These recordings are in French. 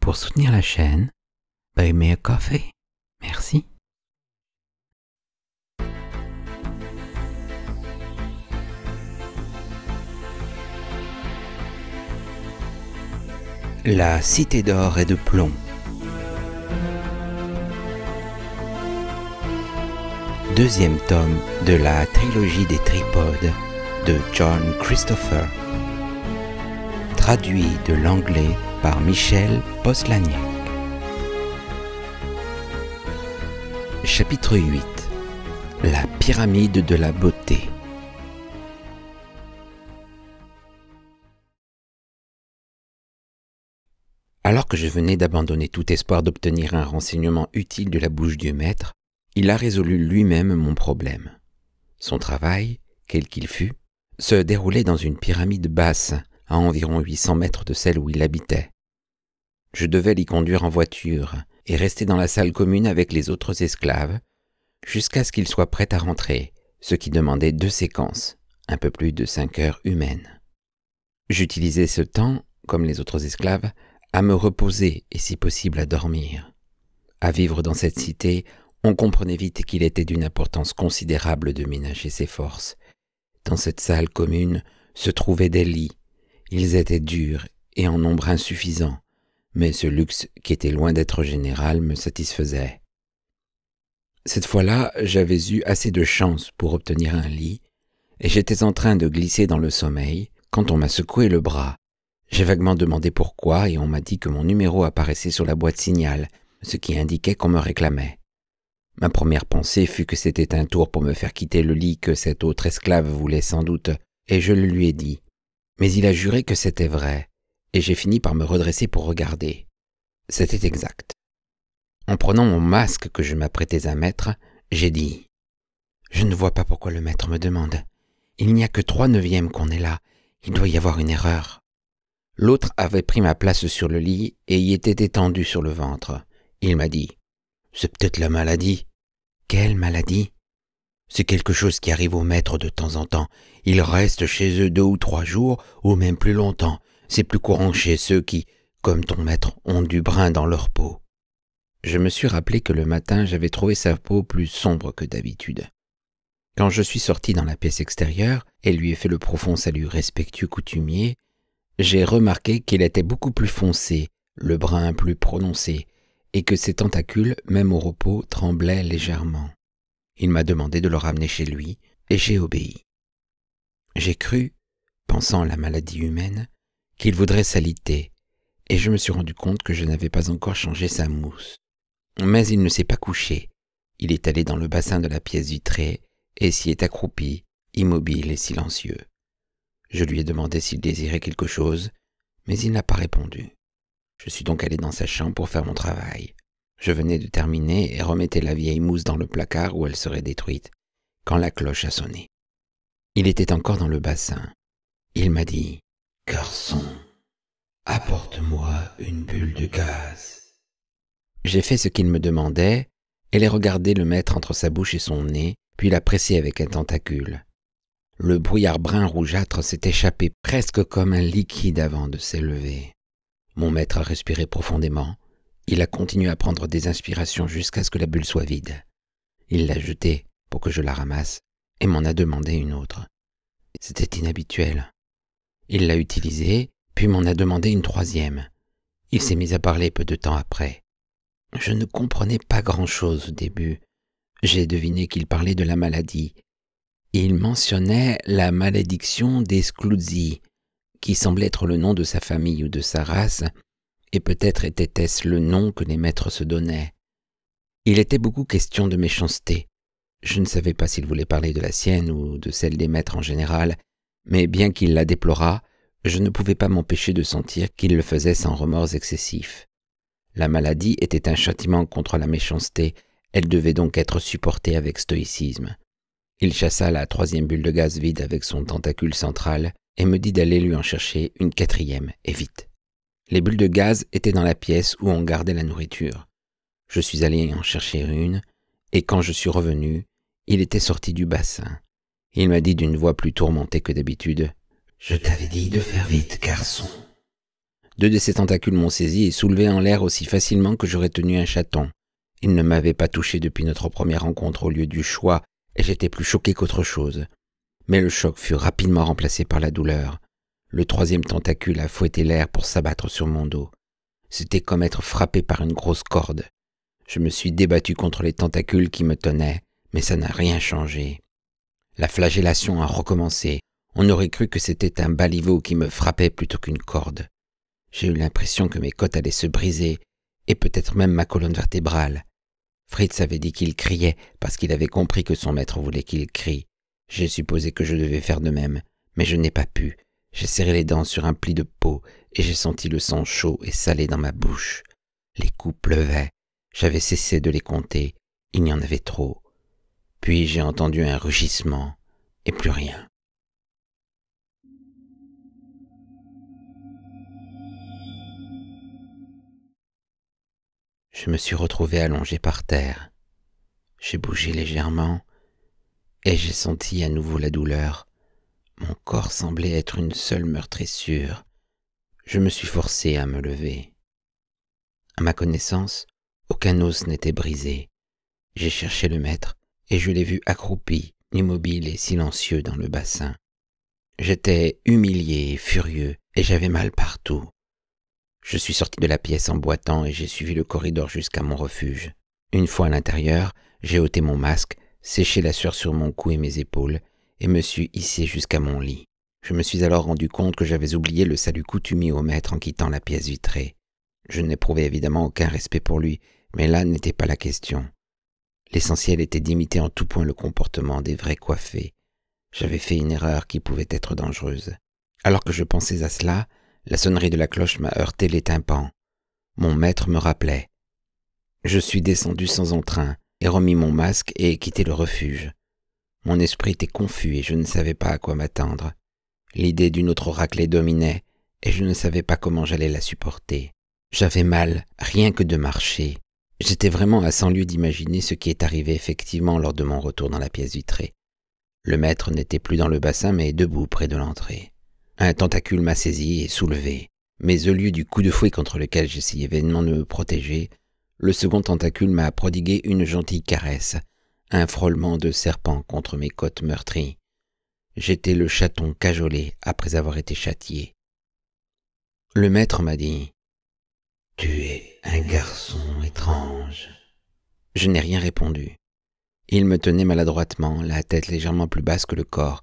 Pour soutenir la chaîne, buy me a coffee. Merci. La cité d'or et de plomb. Deuxième tome de la trilogie des tripodes de John Christopher. Traduit de l'anglais par Michel Poslaniec. Chapitre 8. La pyramide de la beauté. Alors que je venais d'abandonner tout espoir d'obtenir un renseignement utile de la bouche du maître, il a résolu lui-même mon problème. Son travail, quel qu'il fût, se déroulait dans une pyramide basse, à environ 800 mètres de celle où il habitait. Je devais l'y conduire en voiture et rester dans la salle commune avec les autres esclaves, jusqu'à ce qu'il soit prêt à rentrer, ce qui demandait 2 séquences, un peu plus de 5 heures humaines. J'utilisais ce temps, comme les autres esclaves, à me reposer et si possible à dormir. À vivre dans cette cité, on comprenait vite qu'il était d'une importance considérable de ménager ses forces. Dans cette salle commune se trouvaient des lits. Ils étaient durs et en nombre insuffisant, mais ce luxe, qui était loin d'être général, me satisfaisait. Cette fois-là, j'avais eu assez de chance pour obtenir un lit, et j'étais en train de glisser dans le sommeil quand on m'a secoué le bras. J'ai vaguement demandé pourquoi et on m'a dit que mon numéro apparaissait sur la boîte signal, ce qui indiquait qu'on me réclamait. Ma première pensée fut que c'était un tour pour me faire quitter le lit que cet autre esclave voulait sans doute, et je le lui ai dit. Mais il a juré que c'était vrai, et j'ai fini par me redresser pour regarder. C'était exact. En prenant mon masque que je m'apprêtais à mettre, j'ai dit « Je ne vois pas pourquoi le maître me demande. Il n'y a que 3/9 qu'on est là. Il doit y avoir une erreur. » L'autre avait pris ma place sur le lit et y était étendu sur le ventre. Il m'a dit « C'est peut-être la maladie. » « Quelle maladie ? » « C'est quelque chose qui arrive aux maîtres de temps en temps. Ils restent chez eux 2 ou 3 jours, ou même plus longtemps. C'est plus courant chez ceux qui, comme ton maître, ont du brun dans leur peau. » Je me suis rappelé que le matin, j'avais trouvé sa peau plus sombre que d'habitude. Quand je suis sorti dans la pièce extérieure et lui ai fait le profond salut respectueux coutumier, j'ai remarqué qu'il était beaucoup plus foncé, le brun plus prononcé, et que ses tentacules, même au repos, tremblaient légèrement. Il m'a demandé de le ramener chez lui, et j'ai obéi. J'ai cru, pensant à la maladie humaine, qu'il voudrait s'aliter, et je me suis rendu compte que je n'avais pas encore changé sa mousse. Mais il ne s'est pas couché. Il est allé dans le bassin de la pièce vitrée, et s'y est accroupi, immobile et silencieux. Je lui ai demandé s'il désirait quelque chose, mais il n'a pas répondu. Je suis donc allé dans sa chambre pour faire mon travail. Je venais de terminer et remettais la vieille mousse dans le placard où elle serait détruite, quand la cloche a sonné. Il était encore dans le bassin. Il m'a dit « Garçon, apporte-moi une bulle de gaz. » J'ai fait ce qu'il me demandait et l'ai regardé le mettre entre sa bouche et son nez, puis l'a pressé avec un tentacule. Le brouillard brun rougeâtre s'est échappé presque comme un liquide avant de s'élever. Mon maître a respiré profondément. Il a continué à prendre des inspirations jusqu'à ce que la bulle soit vide. Il l'a jetée pour que je la ramasse et m'en a demandé une autre. C'était inhabituel. Il l'a utilisée, puis m'en a demandé une 3e. Il s'est mis à parler peu de temps après. Je ne comprenais pas grand-chose au début. J'ai deviné qu'il parlait de la maladie. Il mentionnait la malédiction des Scluzzi, qui semblait être le nom de sa famille ou de sa race, et peut-être était-ce le nom que les maîtres se donnaient. Il était beaucoup question de méchanceté. Je ne savais pas s'il voulait parler de la sienne ou de celle des maîtres en général, mais bien qu'il la déplorât, je ne pouvais pas m'empêcher de sentir qu'il le faisait sans remords excessifs. La maladie était un châtiment contre la méchanceté, elle devait donc être supportée avec stoïcisme. Il chassa la 3e bulle de gaz vide avec son tentacule central et me dit d'aller lui en chercher une 4e, et vite. Les bulles de gaz étaient dans la pièce où on gardait la nourriture. Je suis allé en chercher une, et quand je suis revenu, il était sorti du bassin. Il m'a dit d'une voix plus tourmentée que d'habitude « Je t'avais dit de faire vite, garçon. » 2 de ses tentacules m'ont saisi et soulevé en l'air aussi facilement que j'aurais tenu un chaton. Ils ne m'avaient pas touché depuis notre première rencontre au lieu du choix, et j'étais plus choqué qu'autre chose. Mais le choc fut rapidement remplacé par la douleur. Le 3e tentacule a fouetté l'air pour s'abattre sur mon dos. C'était comme être frappé par une grosse corde. Je me suis débattu contre les tentacules qui me tenaient, mais ça n'a rien changé. La flagellation a recommencé. On aurait cru que c'était un baliveau qui me frappait plutôt qu'une corde. J'ai eu l'impression que mes côtes allaient se briser, et peut-être même ma colonne vertébrale. Fritz avait dit qu'il criait parce qu'il avait compris que son maître voulait qu'il crie. J'ai supposé que je devais faire de même, mais je n'ai pas pu. J'ai serré les dents sur un pli de peau et j'ai senti le sang chaud et salé dans ma bouche. Les coups pleuvaient. J'avais cessé de les compter. Il y en avait trop. Puis j'ai entendu un rugissement et plus rien. Je me suis retrouvé allongé par terre. J'ai bougé légèrement et j'ai senti à nouveau la douleur. Mon corps semblait être une seule meurtrissure. Je me suis forcé à me lever. À ma connaissance, aucun os n'était brisé. J'ai cherché le maître et je l'ai vu accroupi, immobile et silencieux dans le bassin. J'étais humilié et furieux et j'avais mal partout. Je suis sorti de la pièce en boitant et j'ai suivi le corridor jusqu'à mon refuge. Une fois à l'intérieur, j'ai ôté mon masque, séché la sueur sur mon cou et mes épaules et me suis hissé jusqu'à mon lit. Je me suis alors rendu compte que j'avais oublié le salut coutumier au maître en quittant la pièce vitrée. Je n'éprouvais évidemment aucun respect pour lui, mais là n'était pas la question. L'essentiel était d'imiter en tout point le comportement des vrais coiffés. J'avais fait une erreur qui pouvait être dangereuse. Alors que je pensais à cela, la sonnerie de la cloche m'a heurté les tympans. Mon maître me rappelait. Je suis descendu sans entrain et remis mon masque et ai quitté le refuge. Mon esprit était confus et je ne savais pas à quoi m'attendre. L'idée d'une autre raclée dominait et je ne savais pas comment j'allais la supporter. J'avais mal, rien que de marcher. J'étais vraiment à 100 lieues d'imaginer ce qui est arrivé effectivement lors de mon retour dans la pièce vitrée. Le maître n'était plus dans le bassin mais debout près de l'entrée. Un tentacule m'a saisi et soulevé, mais au lieu du coup de fouet contre lequel j'essayais vainement de me protéger, le second tentacule m'a prodigué une gentille caresse, un frôlement de serpent contre mes côtes meurtries. J'étais le chaton cajolé après avoir été châtié. Le maître m'a dit « Tu es un garçon étrange. » Je n'ai rien répondu. Il me tenait maladroitement, la tête légèrement plus basse que le corps.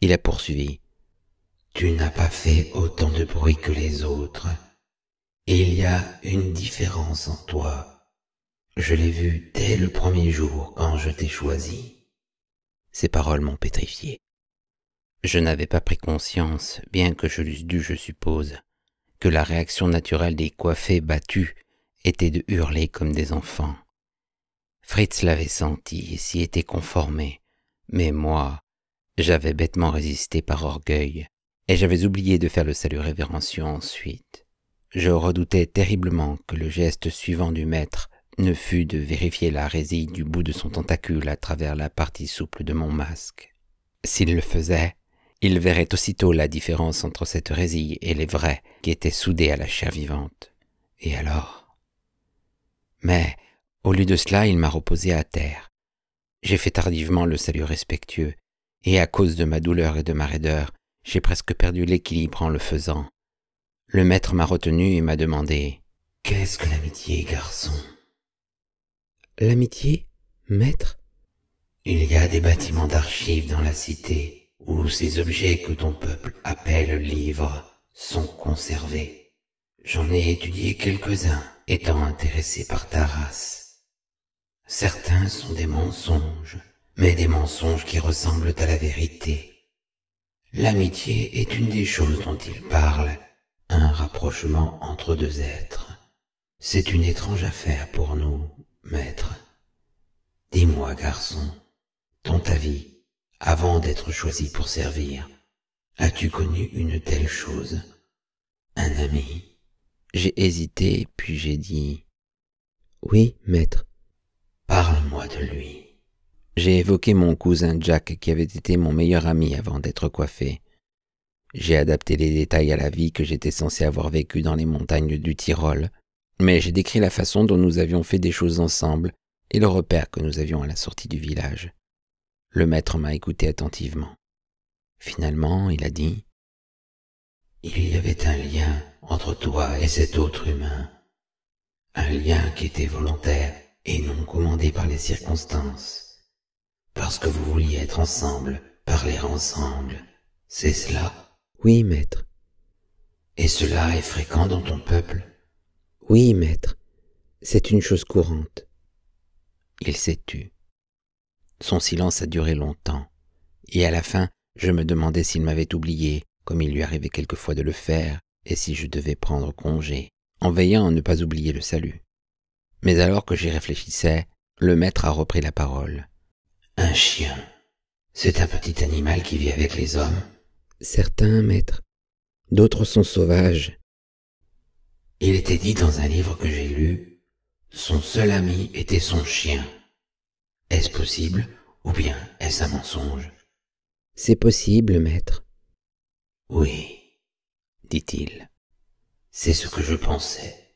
Il a poursuivi. « Tu n'as pas fait autant de bruit que les autres. Il y a une différence en toi. Je l'ai vu dès le premier jour quand je t'ai choisi. » Ces paroles m'ont pétrifié. Je n'avais pas pris conscience, bien que je l'eusse dû, je suppose, que la réaction naturelle des coiffés battus était de hurler comme des enfants. Fritz l'avait senti et s'y était conformé, mais moi, j'avais bêtement résisté par orgueil, et j'avais oublié de faire le salut révérencieux ensuite. Je redoutais terriblement que le geste suivant du maître ne fût de vérifier la résille du bout de son tentacule à travers la partie souple de mon masque. S'il le faisait, il verrait aussitôt la différence entre cette résille et les vrais qui étaient soudés à la chair vivante. Et alors? Mais, au lieu de cela, il m'a reposé à terre. J'ai fait tardivement le salut respectueux, et à cause de ma douleur et de ma raideur, j'ai presque perdu l'équilibre en le faisant. Le maître m'a retenu et m'a demandé « Qu'est-ce que l'amitié, garçon ?» « L'amitié, maître ?» « Il y a des bâtiments d'archives dans la cité où ces objets que ton peuple appelle livres sont conservés. J'en ai étudié quelques-uns, étant intéressé par ta race. Certains sont des mensonges, mais des mensonges qui ressemblent à la vérité. L'amitié est une des choses dont il parle, un rapprochement entre deux êtres. C'est une étrange affaire pour nous, maître. Dis-moi, garçon, ton avis, avant d'être choisi pour servir, as-tu connu une telle chose, un ami? J'ai hésité, puis j'ai dit « Oui, maître. » Parle-moi de lui. J'ai évoqué mon cousin Jack qui avait été mon meilleur ami avant d'être coiffé. J'ai adapté les détails à la vie que j'étais censé avoir vécue dans les montagnes du Tyrol, mais j'ai décrit la façon dont nous avions fait des choses ensemble et le repère que nous avions à la sortie du village. Le maître m'a écouté attentivement. Finalement, il a dit « Il y avait un lien entre toi et cet autre humain. Un lien qui était volontaire et non commandé par les circonstances. Parce que vous vouliez être ensemble, parler ensemble. C'est cela ? » « Oui, maître. »« Et cela est fréquent dans ton peuple ? » ?»« Oui, maître. C'est une chose courante. » Il s'est tu. Son silence a duré longtemps, et à la fin, je me demandais s'il m'avait oublié, comme il lui arrivait quelquefois de le faire, et si je devais prendre congé, en veillant à ne pas oublier le salut. Mais alors que j'y réfléchissais, le maître a repris la parole. « Un chien, c'est un petit animal qui vit avec les hommes ? » « Certains, maître. D'autres sont sauvages. » « Il était dit dans un livre que j'ai lu, son seul ami était son chien. Est-ce possible ou bien est-ce un mensonge ? » « C'est possible, maître. »« Oui, dit-il. C'est ce que je pensais. »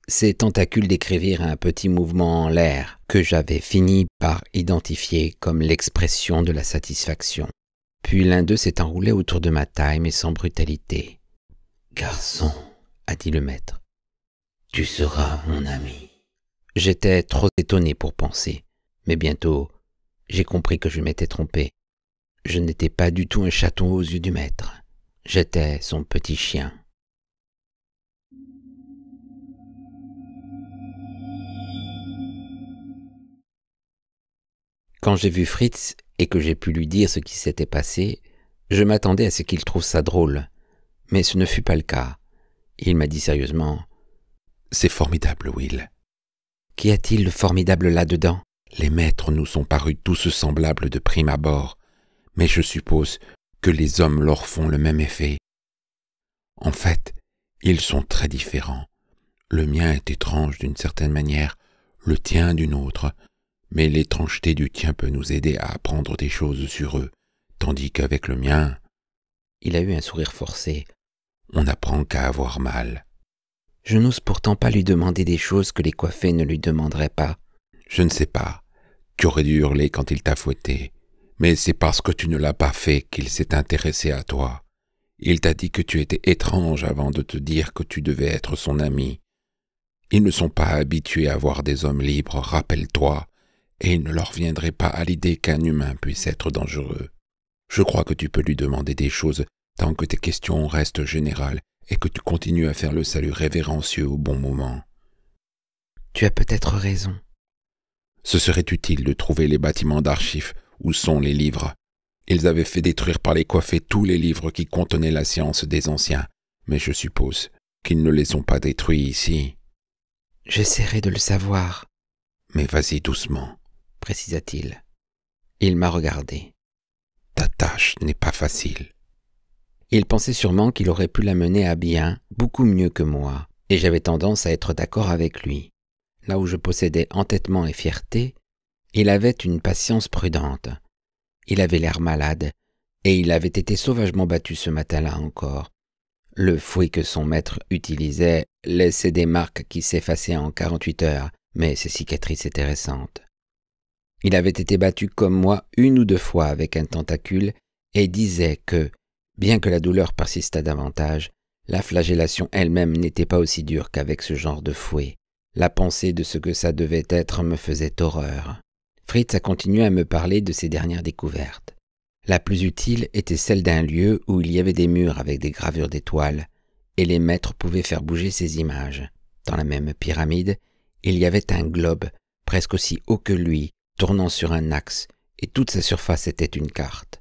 Ses tentacules décrivirent un petit mouvement en l'air que j'avais fini par identifier comme l'expression de la satisfaction. Puis l'un d'eux s'est enroulé autour de ma taille, mais sans brutalité. « Garçon, a dit le maître, tu seras mon ami. » J'étais trop étonné pour penser, mais bientôt, j'ai compris que je m'étais trompé. Je n'étais pas du tout un chaton aux yeux du maître. J'étais son petit chien. Quand j'ai vu Fritz et que j'ai pu lui dire ce qui s'était passé, je m'attendais à ce qu'il trouve ça drôle. Mais ce ne fut pas le cas. Il m'a dit sérieusement « C'est formidable, Will. »« Qu'y a-t-il de formidable là-dedans ?»« Les maîtres nous sont parus tous semblables de prime abord, mais je suppose que les hommes leur font le même effet. En fait, ils sont très différents. Le mien est étrange d'une certaine manière, le tien d'une autre, mais l'étrangeté du tien peut nous aider à apprendre des choses sur eux, tandis qu'avec le mien... » Il a eu un sourire forcé. « On n'apprend qu'à avoir mal. » Je n'ose pourtant pas lui demander des choses que les coiffés ne lui demanderaient pas. Je ne sais pas. Tu aurais dû hurler quand il t'a fouetté. Mais c'est parce que tu ne l'as pas fait qu'il s'est intéressé à toi. Il t'a dit que tu étais étrange avant de te dire que tu devais être son ami. Ils ne sont pas habitués à voir des hommes libres, rappelle-toi, et il ne leur viendrait pas à l'idée qu'un humain puisse être dangereux. Je crois que tu peux lui demander des choses tant que tes questions restent générales et que tu continues à faire le salut révérencieux au bon moment. Tu as peut-être raison. Ce serait utile de trouver les bâtiments d'archives où sont les livres. Ils avaient fait détruire par les coiffés tous les livres qui contenaient la science des anciens, mais je suppose qu'ils ne les ont pas détruits ici. J'essaierai de le savoir. Mais vas-y doucement, précisa-t-il. Il m'a regardé. Ta tâche n'est pas facile. Il pensait sûrement qu'il aurait pu la mener à bien, beaucoup mieux que moi, et j'avais tendance à être d'accord avec lui. Là où je possédais entêtement et fierté, il avait une patience prudente. Il avait l'air malade, et il avait été sauvagement battu ce matin-là encore. Le fouet que son maître utilisait laissait des marques qui s'effaçaient en 48 heures, mais ses cicatrices étaient récentes. Il avait été battu comme moi 1 ou 2 fois avec un tentacule et disait que, bien que la douleur persistât davantage, la flagellation elle-même n'était pas aussi dure qu'avec ce genre de fouet. La pensée de ce que ça devait être me faisait horreur. Fritz a continué à me parler de ses dernières découvertes. La plus utile était celle d'un lieu où il y avait des murs avec des gravures d'étoiles, et les maîtres pouvaient faire bouger ces images. Dans la même pyramide, il y avait un globe, presque aussi haut que lui, tournant sur un axe, et toute sa surface était une carte.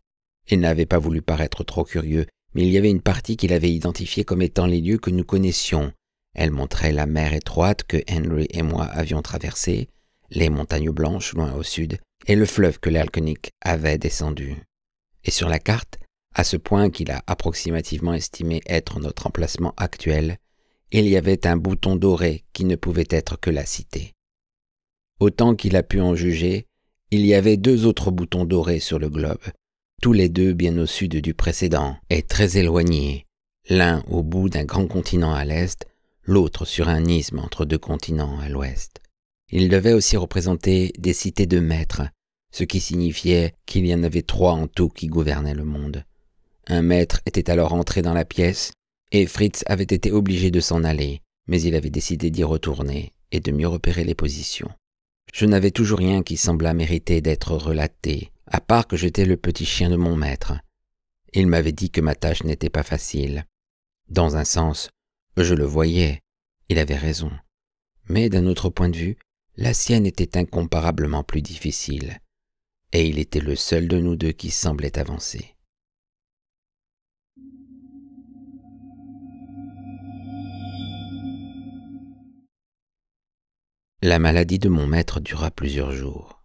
Il n'avait pas voulu paraître trop curieux, mais il y avait une partie qu'il avait identifiée comme étant les lieux que nous connaissions. Elle montrait la mer étroite que Henry et moi avions traversée, les montagnes blanches loin au sud, et le fleuve que l'Alkenic avait descendu. Et sur la carte, à ce point qu'il a approximativement estimé être notre emplacement actuel, il y avait un bouton doré qui ne pouvait être que la cité. Autant qu'il a pu en juger, il y avait 2 autres boutons dorés sur le globe, tous les deux bien au sud du précédent et très éloignés, l'un au bout d'un grand continent à l'est, l'autre sur un isthme entre deux continents à l'ouest. Ils devaient aussi représenter des cités de maîtres, ce qui signifiait qu'il y en avait 3 en tout qui gouvernaient le monde. Un maître était alors entré dans la pièce, et Fritz avait été obligé de s'en aller, mais il avait décidé d'y retourner et de mieux repérer les positions. Je n'avais toujours rien qui semblât mériter d'être relaté, à part que j'étais le petit chien de mon maître. Il m'avait dit que ma tâche n'était pas facile. Dans un sens, je le voyais, il avait raison. Mais d'un autre point de vue, la sienne était incomparablement plus difficile, et il était le seul de nous deux qui semblait avancer. La maladie de mon maître dura plusieurs jours.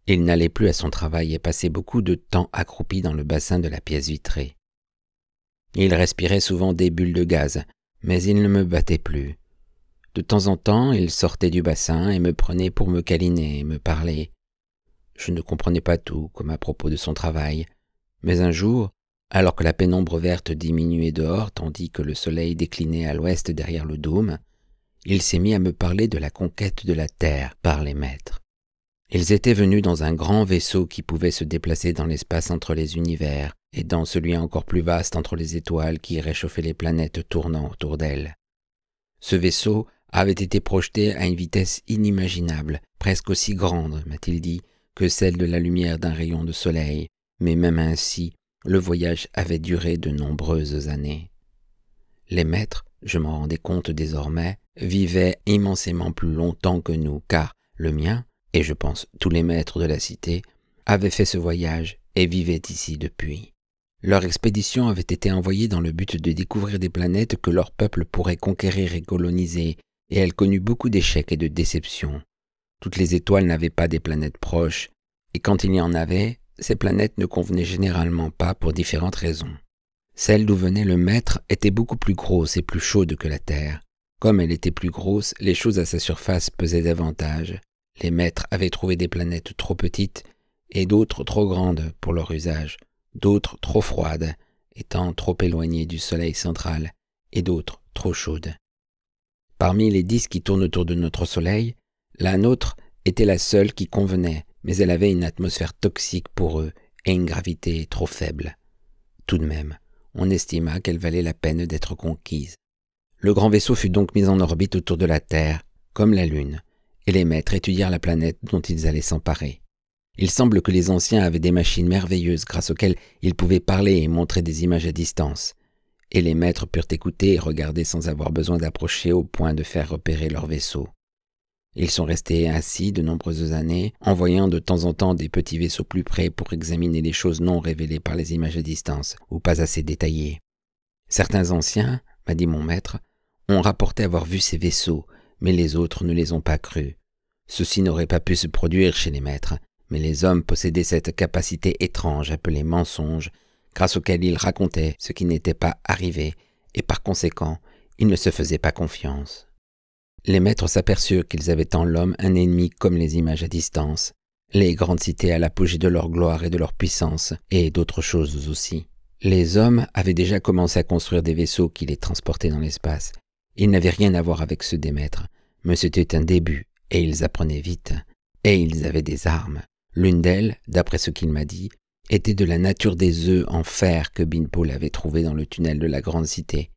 Il n'allait plus à son travail et passait beaucoup de temps accroupi dans le bassin de la pièce vitrée. Il respirait souvent des bulles de gaz, mais il ne me battait plus. De temps en temps, il sortait du bassin et me prenait pour me câliner et me parler. Je ne comprenais pas tout, comme à propos de son travail, mais un jour, alors que la pénombre verte diminuait dehors tandis que le soleil déclinait à l'ouest derrière le dôme, il s'est mis à me parler de la conquête de la Terre par les maîtres. Ils étaient venus dans un grand vaisseau qui pouvait se déplacer dans l'espace entre les univers et dans celui encore plus vaste entre les étoiles qui réchauffaient les planètes tournant autour d'elles. Ce vaisseau avait été projeté à une vitesse inimaginable, presque aussi grande, m'a-t-il dit, que celle de la lumière d'un rayon de soleil, mais même ainsi, le voyage avait duré de nombreuses années. Les maîtres, je m'en rendais compte désormais, vivaient immensément plus longtemps que nous, car le mien, et je pense tous les maîtres de la cité, avaient fait ce voyage et vivaient ici depuis. Leur expédition avait été envoyée dans le but de découvrir des planètes que leur peuple pourrait conquérir et coloniser, et elle connut beaucoup d'échecs et de déceptions. Toutes les étoiles n'avaient pas des planètes proches, et quand il y en avait, ces planètes ne convenaient généralement pas pour différentes raisons. Celle d'où venait le maître était beaucoup plus grosse et plus chaude que la Terre. Comme elle était plus grosse, les choses à sa surface pesaient davantage. Les maîtres avaient trouvé des planètes trop petites et d'autres trop grandes pour leur usage, d'autres trop froides, étant trop éloignées du soleil central, et d'autres trop chaudes. Parmi les 10 qui tournent autour de notre soleil, la nôtre était la seule qui convenait, mais elle avait une atmosphère toxique pour eux et une gravité trop faible. Tout de même, on estima qu'elle valait la peine d'être conquise. Le grand vaisseau fut donc mis en orbite autour de la Terre, comme la Lune, et les maîtres étudièrent la planète dont ils allaient s'emparer. Il semble que les anciens avaient des machines merveilleuses grâce auxquelles ils pouvaient parler et montrer des images à distance, et les maîtres purent écouter et regarder sans avoir besoin d'approcher au point de faire repérer leur vaisseau. Ils sont restés ainsi de nombreuses années, envoyant de temps en temps des petits vaisseaux plus près pour examiner les choses non révélées par les images à distance ou pas assez détaillées. Certains anciens, m'a dit mon maître, ont rapporté avoir vu ces vaisseaux, mais les autres ne les ont pas crus. Ceci n'aurait pas pu se produire chez les maîtres, mais les hommes possédaient cette capacité étrange appelée mensonge, grâce auquel ils racontaient ce qui n'était pas arrivé, et par conséquent, ils ne se faisaient pas confiance. Les maîtres s'aperçurent qu'ils avaient en l'homme un ennemi comme les images à distance, les grandes cités à l'apogée de leur gloire et de leur puissance, et d'autres choses aussi. Les hommes avaient déjà commencé à construire des vaisseaux qui les transportaient dans l'espace. Ils n'avaient rien à voir avec ceux des maîtres, mais c'était un début, et ils apprenaient vite. Et ils avaient des armes. L'une d'elles, d'après ce qu'il m'a dit, était de la nature des œufs en fer que Beanpole avait trouvés dans le tunnel de la grande cité,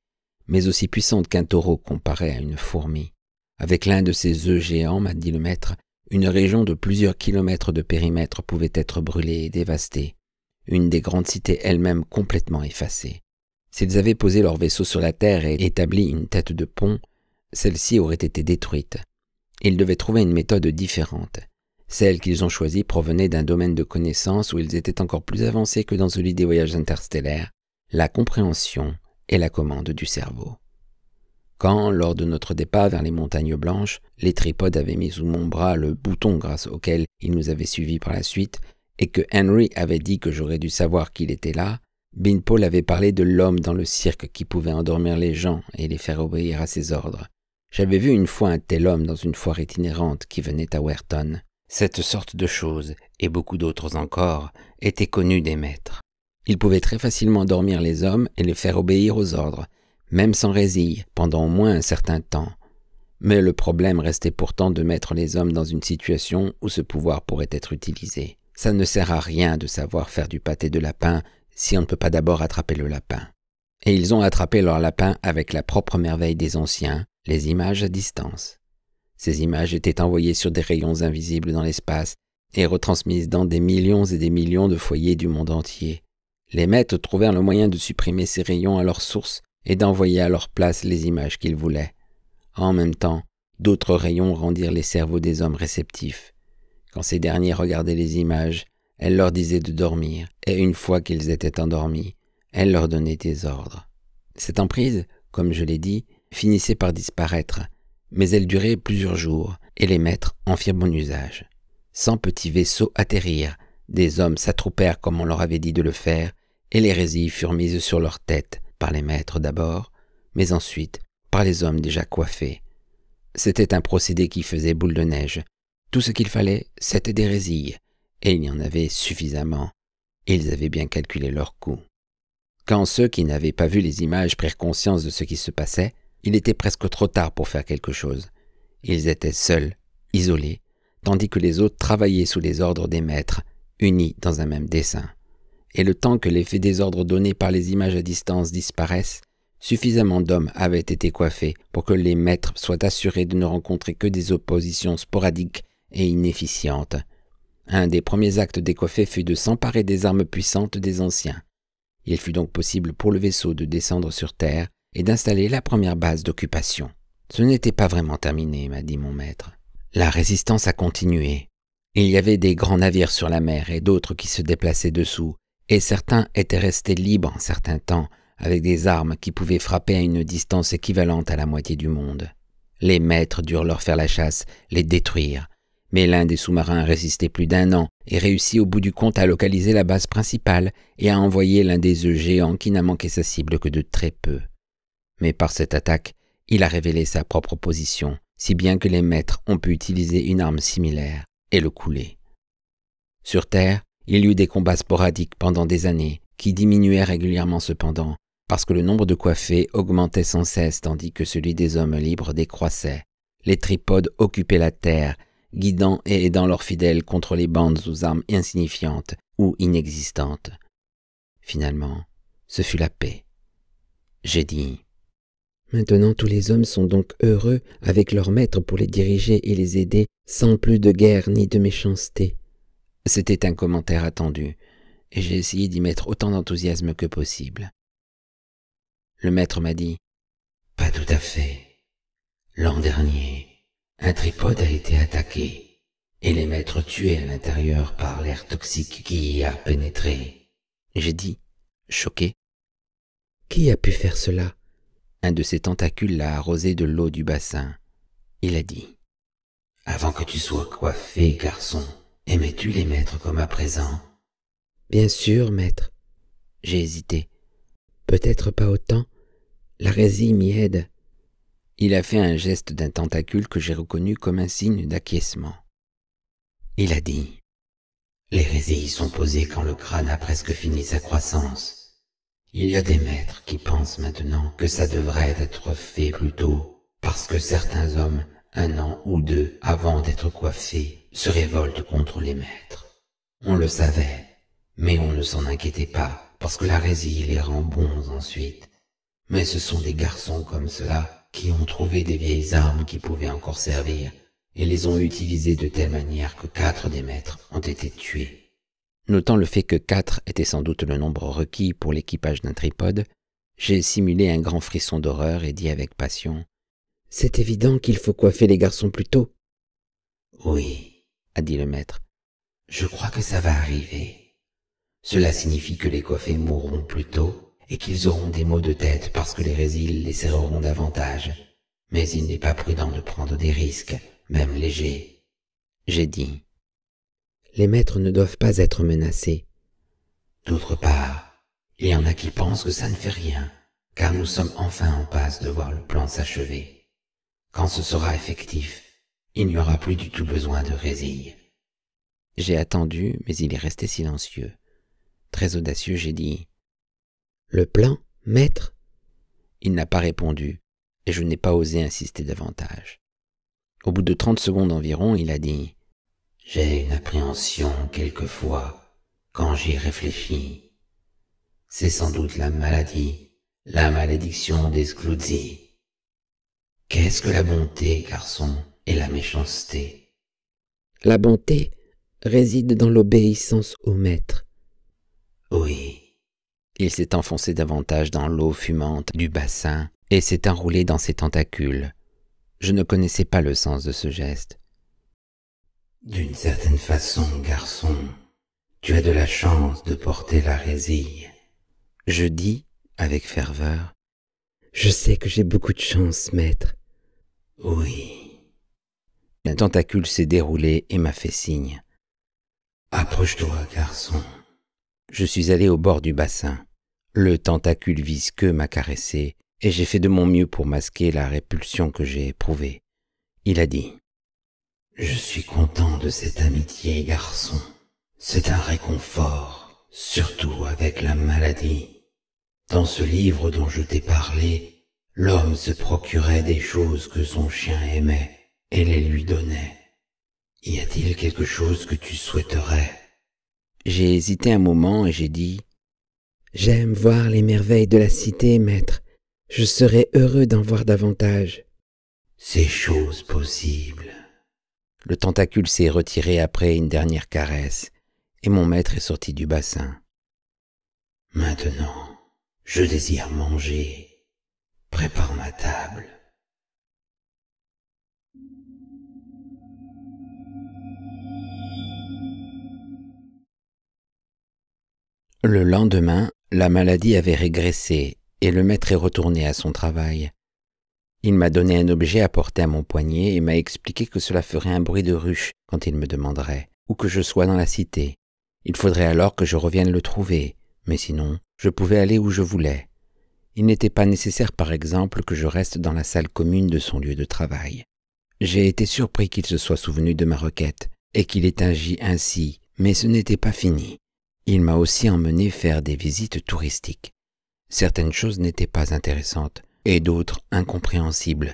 mais aussi puissante qu'un taureau comparé à une fourmi. Avec l'un de ces œufs géants, m'a dit le maître, une région de plusieurs kilomètres de périmètre pouvait être brûlée et dévastée, une des grandes cités elle-même complètement effacée. S'ils avaient posé leur vaisseau sur la Terre et établi une tête de pont, celle-ci aurait été détruite. Ils devaient trouver une méthode différente. Celle qu'ils ont choisie provenait d'un domaine de connaissances où ils étaient encore plus avancés que dans celui des voyages interstellaires, la compréhension et la commande du cerveau. Quand, lors de notre départ vers les montagnes blanches, les tripodes avaient mis sous mon bras le bouton grâce auquel ils nous avaient suivis par la suite, et que Henry avait dit que j'aurais dû savoir qu'il était là, Beanpole avait parlé de l'homme dans le cirque qui pouvait endormir les gens et les faire obéir à ses ordres. J'avais vu une fois un tel homme dans une foire itinérante qui venait à Werton. Cette sorte de choses, et beaucoup d'autres encore, étaient connues des maîtres. Ils pouvaient très facilement endormir les hommes et les faire obéir aux ordres, même sans résille, pendant au moins un certain temps. Mais le problème restait pourtant de mettre les hommes dans une situation où ce pouvoir pourrait être utilisé. Ça ne sert à rien de savoir faire du pâté de lapin si on ne peut pas d'abord attraper le lapin. Et ils ont attrapé leur lapin avec la propre merveille des anciens, les images à distance. Ces images étaient envoyées sur des rayons invisibles dans l'espace et retransmises dans des millions et des millions de foyers du monde entier. Les maîtres trouvèrent le moyen de supprimer ces rayons à leur source et d'envoyer à leur place les images qu'ils voulaient. En même temps, d'autres rayons rendirent les cerveaux des hommes réceptifs. Quand ces derniers regardaient les images, elles leur disaient de dormir, et une fois qu'ils étaient endormis, elles leur donnaient des ordres. Cette emprise, comme je l'ai dit, finissait par disparaître, mais elle durait plusieurs jours, et les maîtres en firent bon usage. 100 petits vaisseaux atterrirent, des hommes s'attroupèrent comme on leur avait dit de le faire, et les résilles furent mises sur leur tête, par les maîtres d'abord, mais ensuite par les hommes déjà coiffés. C'était un procédé qui faisait boule de neige. Tout ce qu'il fallait, c'était des résilles, et il y en avait suffisamment. Ils avaient bien calculé leur coût. Quand ceux qui n'avaient pas vu les images prirent conscience de ce qui se passait, il était presque trop tard pour faire quelque chose. Ils étaient seuls, isolés, tandis que les autres travaillaient sous les ordres des maîtres, unis dans un même dessein. Et le temps que l'effet des ordres donnés par les images à distance disparaisse, suffisamment d'hommes avaient été coiffés pour que les maîtres soient assurés de ne rencontrer que des oppositions sporadiques et inefficientes. Un des premiers actes des coiffés fut de s'emparer des armes puissantes des anciens. Il fut donc possible pour le vaisseau de descendre sur Terre et d'installer la première base d'occupation. Ce n'était pas vraiment terminé, m'a dit mon maître. La résistance a continué. Il y avait des grands navires sur la mer et d'autres qui se déplaçaient dessous, et certains étaient restés libres un certain temps, avec des armes qui pouvaient frapper à une distance équivalente à la moitié du monde. Les maîtres durent leur faire la chasse, les détruire, mais l'un des sous-marins résistait plus d'1 an et réussit au bout du compte à localiser la base principale et à envoyer l'un des œufs géants qui n'a manqué sa cible que de très peu. Mais par cette attaque, il a révélé sa propre position, si bien que les maîtres ont pu utiliser une arme similaire et le couler. Sur Terre, il y eut des combats sporadiques pendant des années, qui diminuaient régulièrement cependant, parce que le nombre de coiffés augmentait sans cesse tandis que celui des hommes libres décroissait. Les tripodes occupaient la terre, guidant et aidant leurs fidèles contre les bandes aux armes insignifiantes ou inexistantes. Finalement, ce fut la paix. J'ai dit « Maintenant tous les hommes sont donc heureux avec leurs maîtres pour les diriger et les aider, sans plus de guerre ni de méchanceté. » C'était un commentaire attendu, et j'ai essayé d'y mettre autant d'enthousiasme que possible. Le maître m'a dit « Pas tout à fait. L'an dernier, un tripode a été attaqué, et les maîtres tués à l'intérieur par l'air toxique qui y a pénétré. » J'ai dit, choqué. « Qui a pu faire cela ?» Un de ses tentacules l'a arrosé de l'eau du bassin. Il a dit « Avant que tu sois coiffé, garçon, aimais-tu les maîtres comme à présent ?»« Bien sûr, maître. » J'ai hésité. « Peut-être pas autant. La résille m'y aide. » Il a fait un geste d'un tentacule que j'ai reconnu comme un signe d'acquiescement. Il a dit « Les résilles sont posées quand le crâne a presque fini sa croissance. Il y a des maîtres qui pensent maintenant que ça devrait être fait plus tôt, parce que certains hommes, 1 an ou 2 avant d'être coiffés, se révoltent contre les maîtres. On le savait, mais on ne s'en inquiétait pas, parce que la résille les rend bons ensuite. Mais ce sont des garçons comme cela qui ont trouvé des vieilles armes qui pouvaient encore servir, et les ont utilisées de telle manière que 4 des maîtres ont été tués. » Notant le fait que 4 était sans doute le nombre requis pour l'équipage d'un tripode, j'ai simulé un grand frisson d'horreur et dit avec passion « C'est évident qu'il faut coiffer les garçons plus tôt. »« Oui, » a dit le maître, « je crois que ça va arriver. Cela signifie que les coiffés mourront plus tôt et qu'ils auront des maux de tête parce que les résilles les serreront davantage. Mais il n'est pas prudent de prendre des risques, même légers. » J'ai dit « Les maîtres ne doivent pas être menacés. » D'autre part, il y en a qui pensent que ça ne fait rien, car nous sommes enfin en passe de voir le plan s'achever. Quand ce sera effectif, il n'y aura plus du tout besoin de résille. J'ai attendu, mais il est resté silencieux. Très audacieux, j'ai dit « Le plan, maître ?» Il n'a pas répondu, et je n'ai pas osé insister davantage. Au bout de 30 secondes environ, il a dit « J'ai une appréhension quelquefois, quand j'y réfléchis. C'est sans doute la maladie, la malédiction des Scluzzi. Qu'est-ce que la bonté, garçon, et la méchanceté ? » La bonté réside dans l'obéissance au maître. Oui. Il s'est enfoncé davantage dans l'eau fumante du bassin et s'est enroulé dans ses tentacules. Je ne connaissais pas le sens de ce geste. D'une certaine façon, garçon, tu as de la chance de porter la résille. Je dis avec ferveur. Je sais que j'ai beaucoup de chance, maître. Oui. Un tentacule s'est déroulé et m'a fait signe. Approche-toi, garçon. Je suis allé au bord du bassin. Le tentacule visqueux m'a caressé et j'ai fait de mon mieux pour masquer la répulsion que j'ai éprouvée. Il a dit « Je suis content de cette amitié, garçon. C'est un réconfort, surtout avec la maladie. Dans ce livre dont je t'ai parlé, l'homme se procurait des choses que son chien aimait et les lui donnait. Y a-t-il quelque chose que tu souhaiterais ?» J'ai hésité un moment et j'ai dit « J'aime voir les merveilles de la cité, maître. Je serais heureux d'en voir davantage. » C'est chose possible. Le tentacule s'est retiré après une dernière caresse et mon maître est sorti du bassin. Maintenant, je désire manger. Prépare ma table. Le lendemain, la maladie avait régressé et le maître est retourné à son travail. Il m'a donné un objet à porter à mon poignet et m'a expliqué que cela ferait un bruit de ruche quand il me demanderait, où que je sois dans la cité. Il faudrait alors que je revienne le trouver, mais sinon, je pouvais aller où je voulais. Il n'était pas nécessaire, par exemple, que je reste dans la salle commune de son lieu de travail. J'ai été surpris qu'il se soit souvenu de ma requête et qu'il ait agi ainsi, mais ce n'était pas fini. Il m'a aussi emmené faire des visites touristiques. Certaines choses n'étaient pas intéressantes et d'autres incompréhensibles.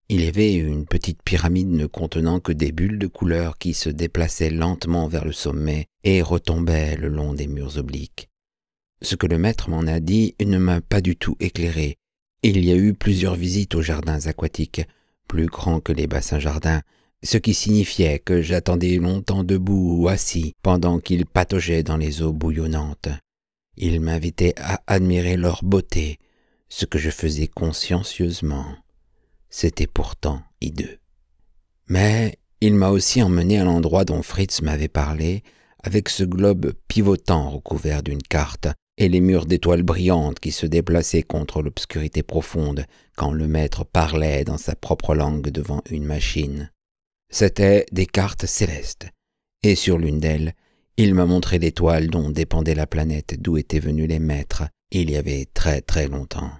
Il y avait une petite pyramide ne contenant que des bulles de couleur qui se déplaçaient lentement vers le sommet et retombaient le long des murs obliques. Ce que le maître m'en a dit ne m'a pas du tout éclairé. Il y a eu plusieurs visites aux jardins aquatiques, plus grands que les bassins-jardins, ce qui signifiait que j'attendais longtemps debout ou assis pendant qu'ils pataugeaient dans les eaux bouillonnantes. Il m'invitait à admirer leur beauté, ce que je faisais consciencieusement. C'était pourtant hideux. Mais il m'a aussi emmené à l'endroit dont Fritz m'avait parlé, avec ce globe pivotant recouvert d'une carte et les murs d'étoiles brillantes qui se déplaçaient contre l'obscurité profonde quand le maître parlait dans sa propre langue devant une machine. C'étaient des cartes célestes, et sur l'une d'elles, il m'a montré l'étoile dont dépendait la planète d'où étaient venus les maîtres il y avait très très longtemps.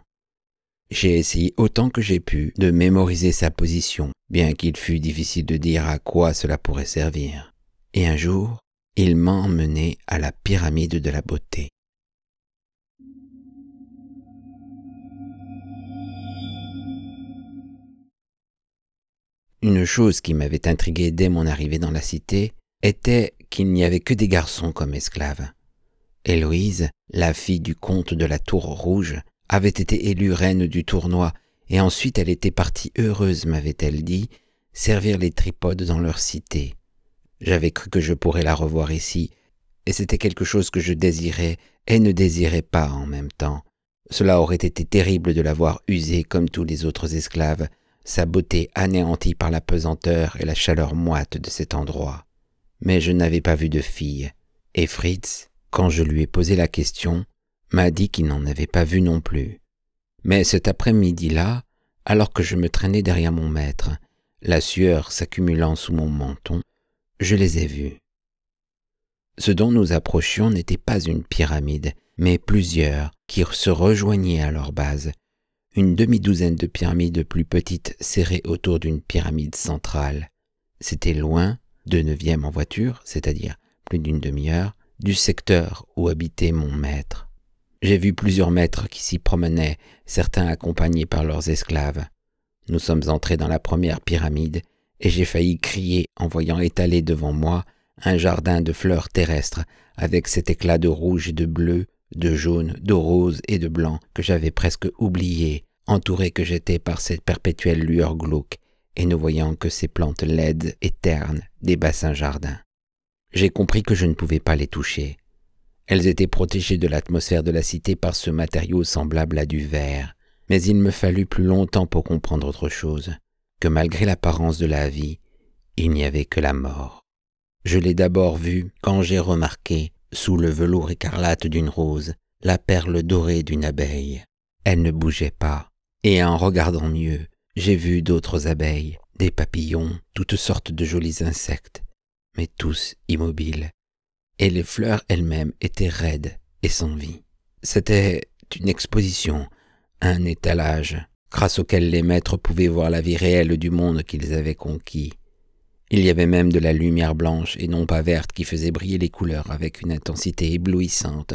J'ai essayé autant que j'ai pu de mémoriser sa position, bien qu'il fût difficile de dire à quoi cela pourrait servir. Et un jour, il m'a emmené à la pyramide de la beauté. Une chose qui m'avait intrigué dès mon arrivée dans la cité était qu'il n'y avait que des garçons comme esclaves. Héloïse, la fille du comte de la Tour Rouge, avait été élue reine du tournoi et ensuite elle était partie heureuse, m'avait-elle dit, servir les tripodes dans leur cité. J'avais cru que je pourrais la revoir ici et c'était quelque chose que je désirais et ne désirais pas en même temps. Cela aurait été terrible de la voir usée comme tous les autres esclaves, sa beauté anéantie par la pesanteur et la chaleur moite de cet endroit. Mais je n'avais pas vu de fille, et Fritz, quand je lui ai posé la question, m'a dit qu'il n'en avait pas vu non plus. Mais cet après-midi-là, alors que je me traînais derrière mon maître, la sueur s'accumulant sous mon menton, je les ai vus. Ce dont nous approchions n'était pas une pyramide, mais plusieurs qui se rejoignaient à leur base, une demi-douzaine de pyramides plus petites serrées autour d'une pyramide centrale. C'était loin, de 9e en voiture, c'est-à-dire plus d'une demi-heure, du secteur où habitait mon maître. J'ai vu plusieurs maîtres qui s'y promenaient, certains accompagnés par leurs esclaves. Nous sommes entrés dans la première pyramide et j'ai failli crier en voyant étalé devant moi un jardin de fleurs terrestres avec cet éclat de rouge et de bleu, de jaune, de rose et de blanc que j'avais presque oublié, entouré que j'étais par cette perpétuelle lueur glauque et ne voyant que ces plantes laides et ternes des bassins jardins. J'ai compris que je ne pouvais pas les toucher. Elles étaient protégées de l'atmosphère de la cité par ce matériau semblable à du verre. Mais il me fallut plus longtemps pour comprendre autre chose, que malgré l'apparence de la vie, il n'y avait que la mort. Je l'ai d'abord vue quand j'ai remarqué, sous le velours écarlate d'une rose, la perle dorée d'une abeille. Elle ne bougeait pas, et en regardant mieux, j'ai vu d'autres abeilles, des papillons, toutes sortes de jolis insectes, mais tous immobiles. Et les fleurs elles-mêmes étaient raides et sans vie. C'était une exposition, un étalage, grâce auquel les maîtres pouvaient voir la vie réelle du monde qu'ils avaient conquis. Il y avait même de la lumière blanche et non pas verte qui faisait briller les couleurs avec une intensité éblouissante.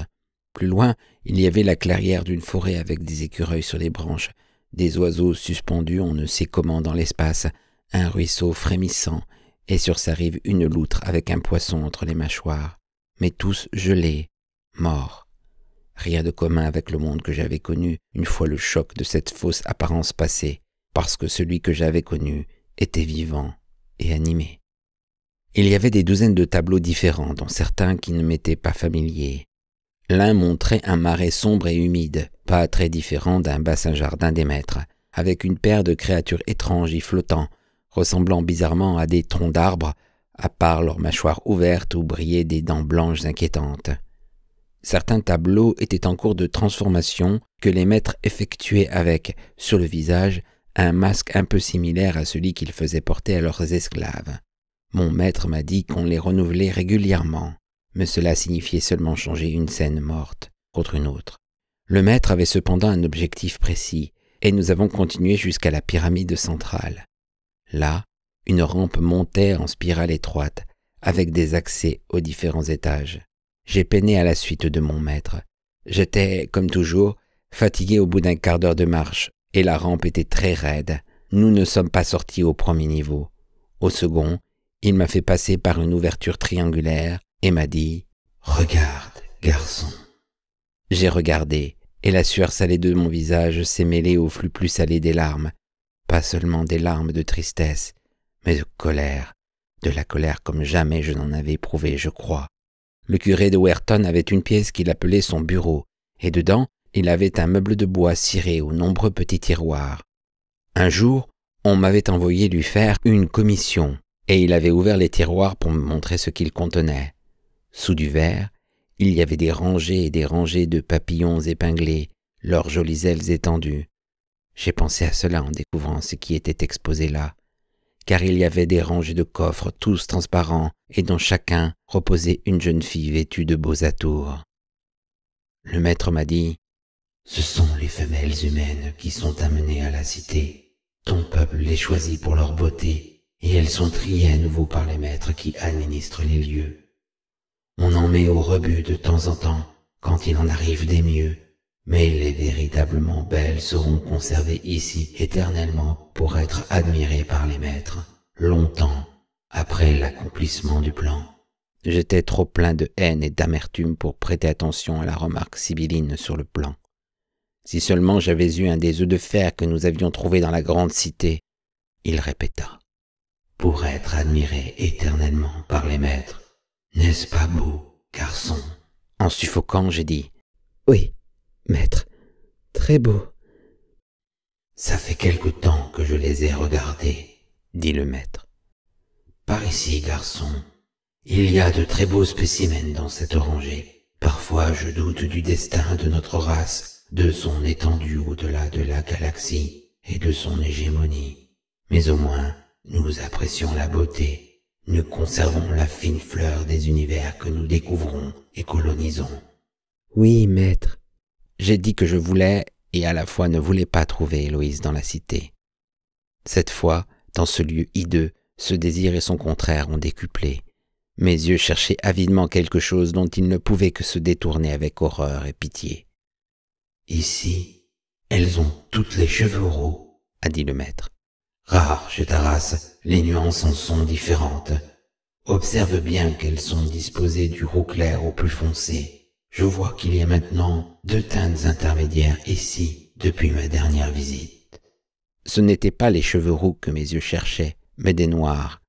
Plus loin, il y avait la clairière d'une forêt avec des écureuils sur les branches, des oiseaux suspendus on ne sait comment dans l'espace, un ruisseau frémissant, et sur sa rive une loutre avec un poisson entre les mâchoires, mais tous gelés, morts. Rien de commun avec le monde que j'avais connu une fois le choc de cette fausse apparence passée, parce que celui que j'avais connu était vivant et animé. Il y avait des douzaines de tableaux différents, dont certains qui ne m'étaient pas familiers. L'un montrait un marais sombre et humide, pas très différent d'un bassin jardin des maîtres, avec une paire de créatures étranges y flottant, ressemblant bizarrement à des troncs d'arbres, à part leurs mâchoires ouvertes où brillaient des dents blanches inquiétantes. Certains tableaux étaient en cours de transformation que les maîtres effectuaient avec, sur le visage, un masque un peu similaire à celui qu'ils faisaient porter à leurs esclaves. Mon maître m'a dit qu'on les renouvelait régulièrement, mais cela signifiait seulement changer une scène morte contre une autre. Le maître avait cependant un objectif précis, et nous avons continué jusqu'à la pyramide centrale. Là, une rampe montait en spirale étroite, avec des accès aux différents étages. J'ai peiné à la suite de mon maître. J'étais, comme toujours, fatigué au bout d'un quart d'heure de marche, et la rampe était très raide. Nous ne sommes pas sortis au premier niveau. Au second, il m'a fait passer par une ouverture triangulaire et m'a dit « Regarde, garçon ». J'ai regardé, et la sueur salée de mon visage s'est mêlée au flux plus salé des larmes. Pas seulement des larmes de tristesse, mais de colère. De la colère comme jamais je n'en avais éprouvé, je crois. Le curé de Werton avait une pièce qu'il appelait son bureau, et dedans, il avait un meuble de bois ciré aux nombreux petits tiroirs. Un jour, on m'avait envoyé lui faire une commission, et il avait ouvert les tiroirs pour me montrer ce qu'ils contenaient. Sous du verre, il y avait des rangées et des rangées de papillons épinglés, leurs jolies ailes étendues. J'ai pensé à cela en découvrant ce qui était exposé là, car il y avait des rangées de coffres tous transparents et dans chacun reposait une jeune fille vêtue de beaux atours. Le maître m'a dit « Ce sont les femelles humaines qui sont amenées à la cité. Ton peuple les choisit pour leur beauté, et elles sont triées à nouveau par les maîtres qui administrent les lieux. On en met au rebut de temps en temps, quand il en arrive des mieux, mais les véritablement belles seront conservées ici éternellement pour être admirées par les maîtres, longtemps après l'accomplissement du plan. » J'étais trop plein de haine et d'amertume pour prêter attention à la remarque sibylline sur le plan. Si seulement j'avais eu un des œufs de fer que nous avions trouvés dans la grande cité, il répéta. Pour être admiré éternellement par les maîtres, n'est-ce pas beau, garçon? En suffoquant, j'ai dit « Oui, maître, très beau. »« Ça fait quelque temps que je les ai regardés, » dit le maître. « Par ici, garçon, il y a de très beaux spécimens dans cette rangée. Parfois je doute du destin de notre race, de son étendue au-delà de la galaxie et de son hégémonie. Mais au moins, nous apprécions la beauté, nous conservons la fine fleur des univers que nous découvrons et colonisons. »« Oui, maître. » J'ai dit que je voulais et à la fois ne voulais pas trouver Héloïse dans la cité. Cette fois, dans ce lieu hideux, Ce désir et son contraire ont décuplé. Mes yeux cherchaient avidement quelque chose dont ils ne pouvaient que se détourner avec horreur et pitié. « Ici, elles ont toutes les cheveux roux, » a dit le maître. « Rares chez ta race, les nuances en sont différentes. Observe bien qu'elles sont disposées du roux clair au plus foncé. Je vois qu'il y a maintenant 2 teintes intermédiaires ici depuis ma dernière visite. » Ce n'étaient pas les cheveux roux que mes yeux cherchaient, mais des noirs,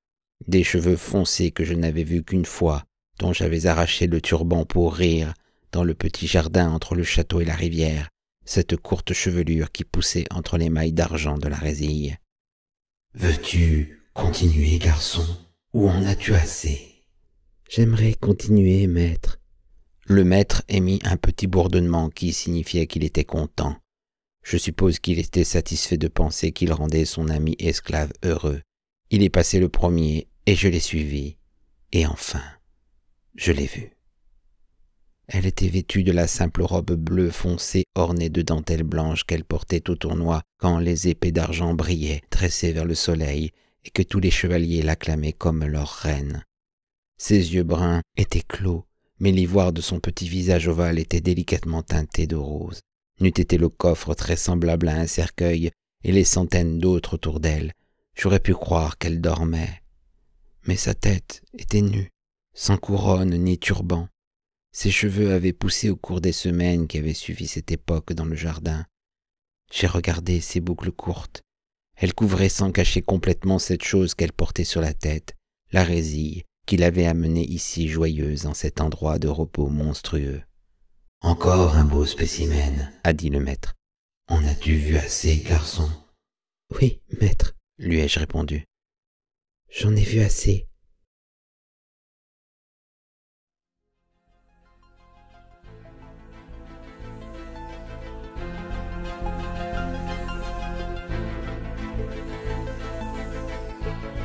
des cheveux foncés que je n'avais vus qu'une fois, dont j'avais arraché le turban pour rire dans le petit jardin entre le château et la rivière, cette courte chevelure qui poussait entre les mailles d'argent de la résille. « Veux-tu continuer, garçon, ou en as-tu assez ?»« J'aimerais continuer, maître. » Le maître émit un petit bourdonnement qui signifiait qu'il était content. Je suppose qu'il était satisfait de penser qu'il rendait son ami esclave heureux. Il est passé le premier et je l'ai suivi. Et enfin, je l'ai vue. Elle était vêtue de la simple robe bleue foncée ornée de dentelles blanches qu'elle portait au tournoi quand les épées d'argent brillaient, tressées vers le soleil, et que tous les chevaliers l'acclamaient comme leur reine. Ses yeux bruns étaient clos, mais l'ivoire de son petit visage ovale était délicatement teinté de rose. N'eût été le coffre très semblable à un cercueil et les centaines d'autres autour d'elle, j'aurais pu croire qu'elle dormait. Mais sa tête était nue, sans couronne ni turban. Ses cheveux avaient poussé au cours des semaines qui avaient suivi cette époque dans le jardin. J'ai regardé ses boucles courtes. Elles couvraient sans cacher complètement cette chose qu'elle portait sur la tête, la résille qui l'avait amenée ici joyeuse en cet endroit de repos monstrueux. « Encore un beau spécimen, » a dit le maître. « En as-tu vu assez, garçon ?»« Oui, maître, » lui ai-je répondu. « J'en ai vu assez. »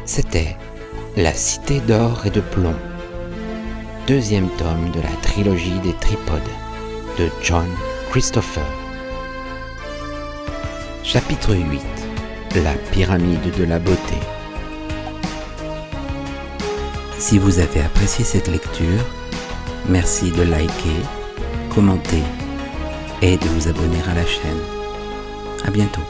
C'était La Cité d'or et de plomb, 2e tome de la trilogie des Tripodes de John Christopher. Chapitre 8. La pyramide de la beauté. Si vous avez apprécié cette lecture, merci de liker, commenter et de vous abonner à la chaîne. À bientôt.